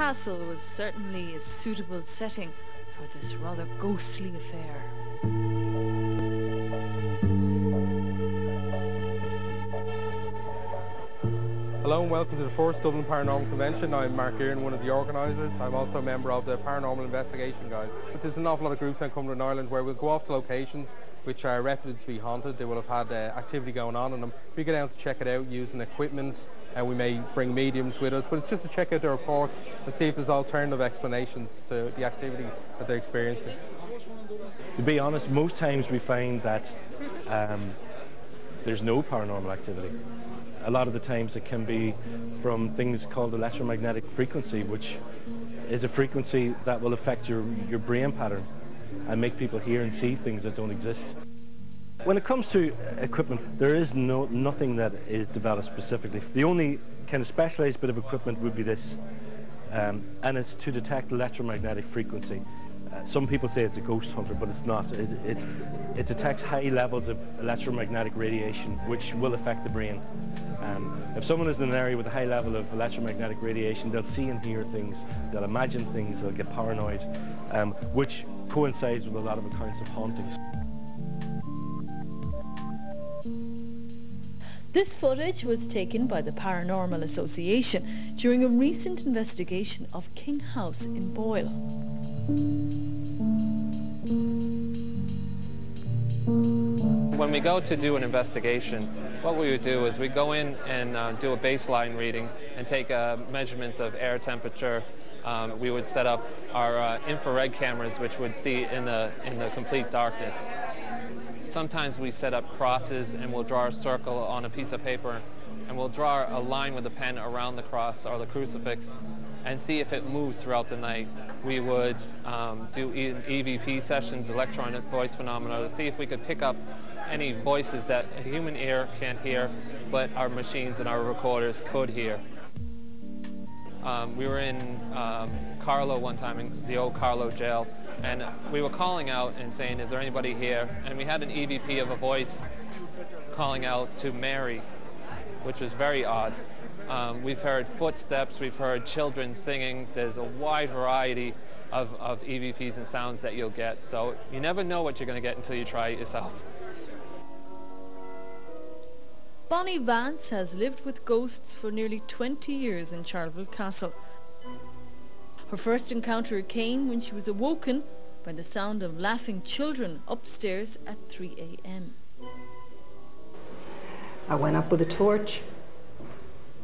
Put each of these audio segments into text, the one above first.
castle was certainly a suitable setting for this rather ghostly affair. Hello and welcome to the first Dublin Paranormal Convention. I'm Mark Earin, one of the organisers. I'm also a member of the Paranormal Investigation Guys. There's an awful lot of groups that come to Ireland where we'll go off to locations which are reputed to be haunted. They will have had activity going on in them. We go down to check it out using equipment, and we may bring mediums with us, but it's just to check out the reports and see if there's alternative explanations to the activity that they're experiencing. To be honest, most times we find that there's no paranormal activity. A lot of the times it can be from things called electromagnetic frequency, which is a frequency that will affect your brain pattern and make people hear and see things that don't exist. When it comes to equipment, there is nothing that is developed specifically. The only kind of specialized bit of equipment would be this, and it's to detect electromagnetic frequency. Some people say it's a ghost hunter, but it's not. It detects high levels of electromagnetic radiation, which will affect the brain. If someone is in an area with a high level of electromagnetic radiation, they'll see and hear things, they'll imagine things, they'll get paranoid, which coincides with a lot of accounts of hauntings. This footage was taken by the Paranormal Association during a recent investigation of King House in Boyle. When we go to do an investigation, what we would do is we go in and do a baseline reading and take measurements of air temperature. We would set up our infrared cameras, which would see in the complete darkness. Sometimes we set up crosses and we'll draw a circle on a piece of paper and we'll draw a line with a pen around the cross or the crucifix and see if it moves throughout the night. We would do EVP sessions, electronic voice phenomena, to see if we could pick up any voices that a human ear can't hear, but our machines and our recorders could hear. We were in Carlow one time, in the old Carlow jail, and we were calling out and saying, is there anybody here? And we had an EVP of a voice calling out to Mary, which was very odd. We've heard footsteps, we've heard children singing. There's a wide variety of EVPs and sounds that you'll get. So you never know what you're going to get until you try it yourself. Bonnie Vance has lived with ghosts for nearly 20 years in Charleville Castle. Her first encounter came when she was awoken by the sound of laughing children upstairs at 3 a.m. I went up with a torch,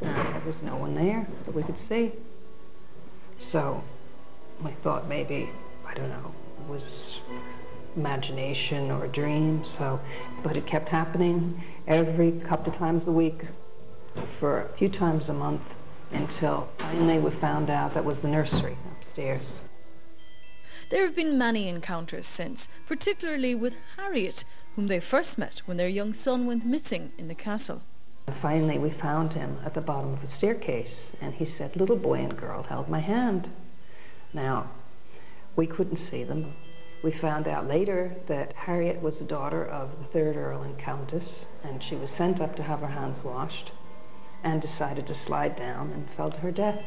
and there was no one there that we could see. So I thought maybe, I don't know, it was imagination or a dream. But it kept happening every couple of times a week for a few times a month until finally we found out that was the nursery upstairs. There have been many encounters since, particularly with Harriet, whom they first met when their young son went missing in the castle. And finally we found him at the bottom of the staircase, and he said, little boy and girl held my hand. Now, we couldn't see them. We found out later that Harriet was the daughter of the 3rd Earl and Countess, and she was sent up to have her hands washed and decided to slide down and fell to her death.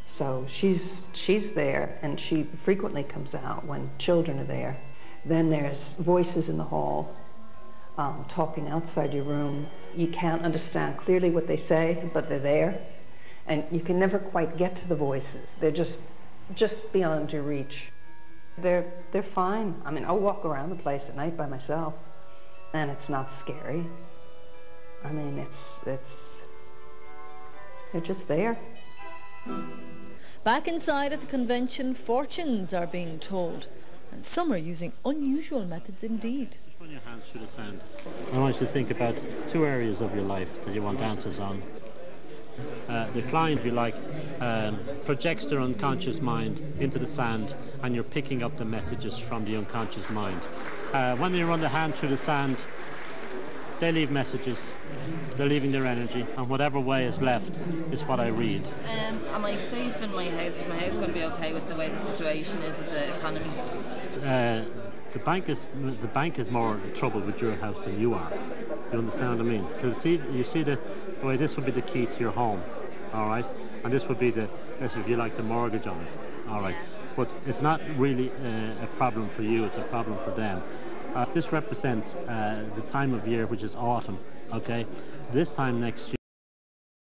So she's there, and she frequently comes out when children are there. Then there's voices in the hall, talking outside your room. You can't understand clearly what they say, but they're there. And you can never quite get to the voices. They're just beyond your reach. They're fine. I mean, I'll walk around the place at night by myself, and it's not scary. I mean, they're just there. Back inside at the convention, fortunes are being told, and some are using unusual methods indeed. Just run your hands through the sand. I want you to think about 2 areas of your life that you want answers on. The client, if you like, projects their unconscious mind into the sand, and you're picking up the messages from the unconscious mind. When you run the hand through the sand, they leave messages, they're leaving their energy, and whatever way is left is what I read. Am I safe in my house? Is my house going to be okay with the way the situation is with the economy? The bank is more trouble with your house than you are. You understand what I mean? So you see the way this would be the key to your home, all right? And this would be the, as if you like, the mortgage on it. All right. Yeah. But it's not really a problem for you, it's a problem for them. This represents the time of year, which is autumn, okay? This time next year,